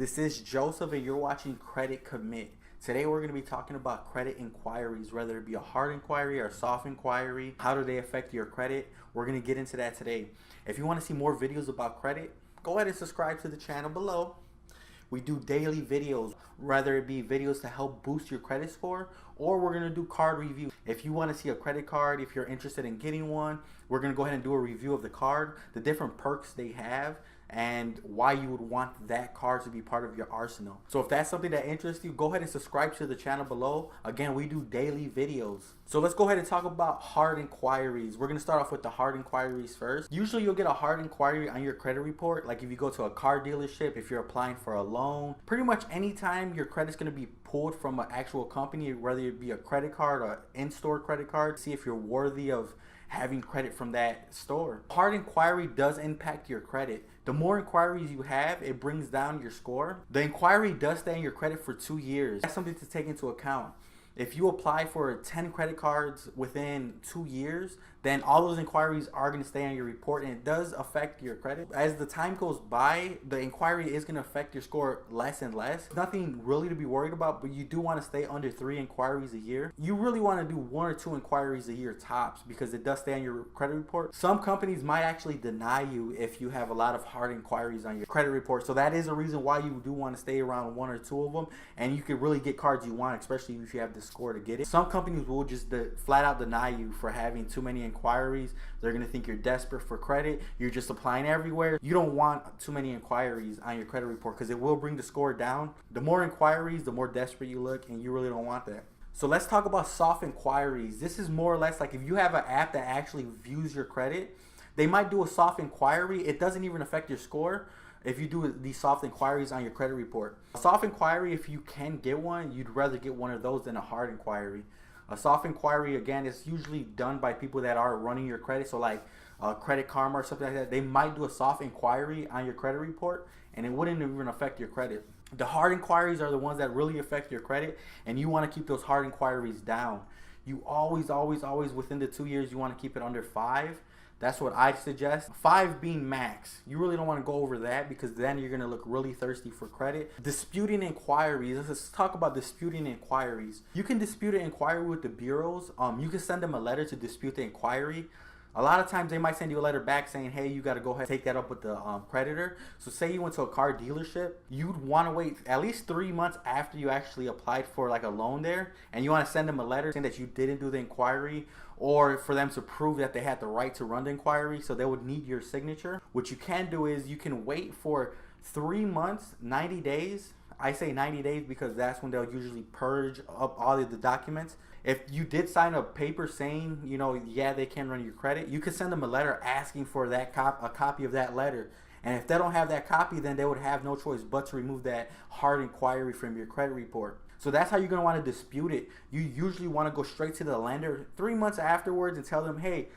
This is Joseph and you're watching Credit Commit. Today we're going to be talking about credit inquiries, whether it be a hard inquiry or a soft inquiry. How do they affect your credit? We're going to get into that today. If you want to see more videos about credit, go ahead and subscribe to the channel below. We do daily videos, whether it be videos to help boost your credit score, or we're going to do card review. If you want to see a credit card, if you're interested in getting one, we're going to go ahead and do a review of the card, the different perks they have, and why you would want that card to be part of your arsenal. So if that's something that interests you, go ahead and subscribe to the channel below. Again, we do daily videos. So let's go ahead and talk about hard inquiries. We're gonna start off with the hard inquiries first. Usually you'll get a hard inquiry on your credit report, like if you go to a car dealership, if you're applying for a loan, pretty much anytime your credit's gonna be pulled from an actual company, whether it be a credit card or in-store credit card, see if you're worthy of having credit from that store. Hard inquiry does impact your credit. The more inquiries you have, it brings down your score. The inquiry does stay in your credit for 2 years. That's something to take into account. If you apply for 10 credit cards within 2 years, then all those inquiries are going to stay on your report, and it does affect your credit. As the time goes by, the inquiry is going to affect your score less and less. Nothing really to be worried about, but you do want to stay under 3 inquiries a year. You really want to do 1 or 2 inquiries a year tops, because it does stay on your credit report. Some companies might actually deny you if you have a lot of hard inquiries on your credit report. So that is a reason why you do want to stay around 1 or 2 of them, and you can really get cards you want, especially if you have the score to get it. Some companies will just flat out deny you for having too many inquiries. They're going to think you're desperate for credit. You're just applying everywhere. You don't want too many inquiries on your credit report, because it will bring the score down. The more inquiries, the more desperate you look, and you really don't want that. So let's talk about soft inquiries. This is more or less like if you have an app that actually views your credit, they might do a soft inquiry. It doesn't even affect your score if you do these soft inquiries on your credit report. A soft inquiry, if you can get one, you'd rather get one of those than a hard inquiry. A soft inquiry, again, is usually done by people that are running your credit. So like Credit Karma or something like that, they might do a soft inquiry on your credit report, and it wouldn't even affect your credit. The hard inquiries are the ones that really affect your credit, and you want to keep those hard inquiries down. You always within the 2 years, you want to keep it under 5. That's what I suggest. 5 being max. You really don't want to go over that, because then you're going to look really thirsty for credit. Disputing inquiries. Let's talk about disputing inquiries. You can dispute an inquiry with the bureaus. You can send them a letter to dispute the inquiry. A lot of times they might send you a letter back saying, hey, you got to go ahead and take that up with the creditor. So say you went to a car dealership, you'd want to wait at least 3 months after you actually applied for like a loan there, and you want to send them a letter saying that you didn't do the inquiry, or for them to prove that they had the right to run the inquiry. So they would need your signature. What you can do is you can wait for 3 months, 90 days. I say 90 days because that's when they'll usually purge up all of the documents. If you did sign a paper saying, you know, yeah, they can run your credit, you could send them a letter asking for that a copy of that letter. And if they don't have that copy, then they would have no choice but to remove that hard inquiry from your credit report. So that's how you're going to want to dispute it. You usually want to go straight to the lender 3 months afterwards and tell them, hey,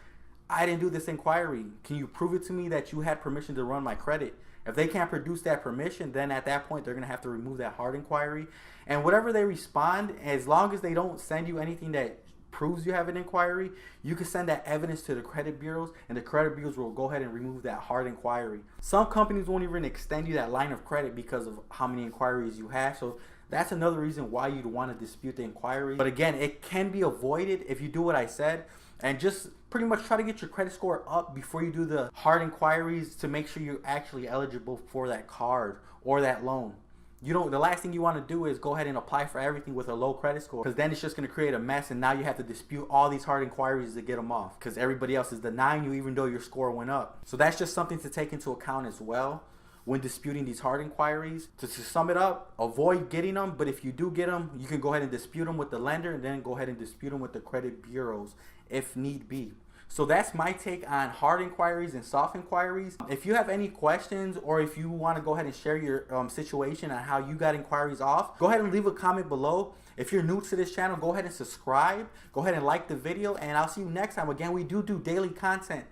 I didn't do this inquiry. Can you prove it to me that you had permission to run my credit? If they can't produce that permission, then at that point, they're going to have to remove that hard inquiry. And whatever they respond, as long as they don't send you anything that proves you have an inquiry, you can send that evidence to the credit bureaus, and the credit bureaus will go ahead and remove that hard inquiry. Some companies won't even extend you that line of credit because of how many inquiries you have. So that's another reason why you'd want to dispute the inquiry. But again, it can be avoided if you do what I said, and just pretty much try to get your credit score up before you do the hard inquiries to make sure you're actually eligible for that card or that loan. You don't, the last thing you want to do is go ahead and apply for everything with a low credit score, because then it's just going to create a mess, and now you have to dispute all these hard inquiries to get them off because everybody else is denying you even though your score went up. So that's just something to take into account as well when disputing these hard inquiries. To sum it up, avoid getting them, but if you do get them, you can go ahead and dispute them with the lender, and then go ahead and dispute them with the credit bureaus if need be. So that's my take on hard inquiries and soft inquiries. If you have any questions, or if you want to go ahead and share your situation on how you got inquiries off, go ahead and leave a comment below. If you're new to this channel, go ahead and subscribe. Go ahead and like the video, and I'll see you next time. Again, we do daily content.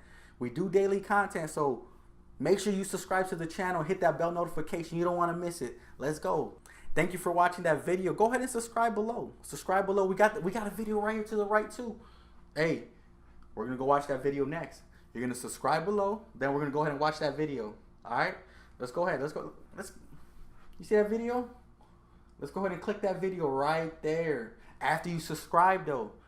So make sure you subscribe to the channel, hit that bell notification. You don't want to miss it. Let's go. Thank you for watching that video. Go ahead and subscribe below. Subscribe below. We got a video right here to the right too. Hey, we're going to go watch that video next. You're going to subscribe below. Then we're going to go ahead and watch that video. All right? Let's go ahead. Let's go. You see that video? Let's go ahead and click that video right there. After you subscribe though,